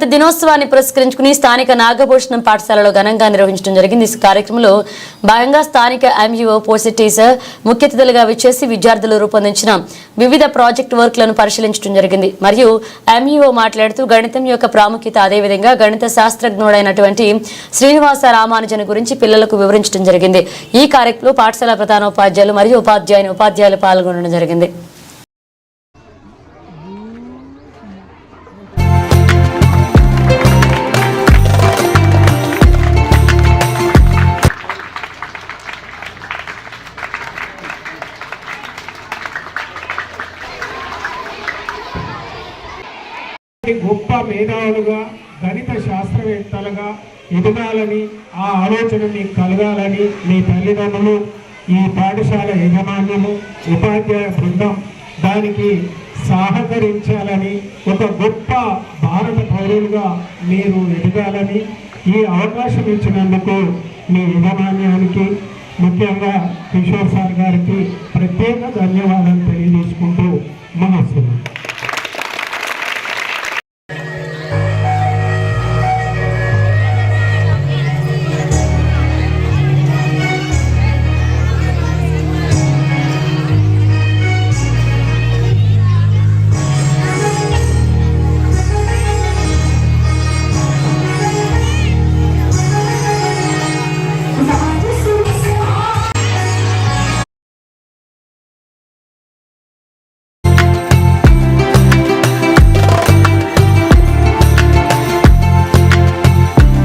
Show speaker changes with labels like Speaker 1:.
Speaker 1: దినోత్సవాన్ని పురస్కరించుకుని స్థానిక నాగభూషణం పాఠశాలలో ఘనంగా నిర్వహించడం జరిగింది. ఈ కార్యక్రమంలో భాగంగా స్థానిక ఎంఈఓ పోసిటీస్ ముఖ్య అతిథులుగా విచ్చేసి విద్యార్థులు రూపొందించిన వివిధ ప్రాజెక్ట్ వర్క్లను పరిశీలించడం జరిగింది. మరియు ఎంఈఓ మాట్లాడుతూ గణితం యొక్క ప్రాముఖ్యత, అదేవిధంగా గణిత శాస్త్రజ్ఞుడైనటువంటి శ్రీనివాస రామానుజన్ గురించి పిల్లలకు వివరించడం జరిగింది. ఈ కార్యక్రమంలో పాఠశాల ప్రధానోపాధ్యాయులు మరియు ఉపాధ్యాయులు పాల్గొనడం జరిగింది.
Speaker 2: గొప్ప మేధావులుగా, గణిత శాస్త్రవేత్తలుగా ఎదగాలని, ఆ ఆలోచనని కలగాలని మీ తల్లిదండ్రులు, ఈ పాఠశాల యజమానులు, ఉపాధ్యాయ బృందం దానికి సహకరించాలని, ఒక గొప్ప భారత పౌరులుగా మీరు ఎదగాలని ఈ అవకాశం ఇచ్చినందుకు మీ యజమాన్యానికి, ముఖ్యంగా కిషోర్ సార్ గారికి ప్రత్యేక ధన్యవాదాలు తెలియజేసుకుంటూ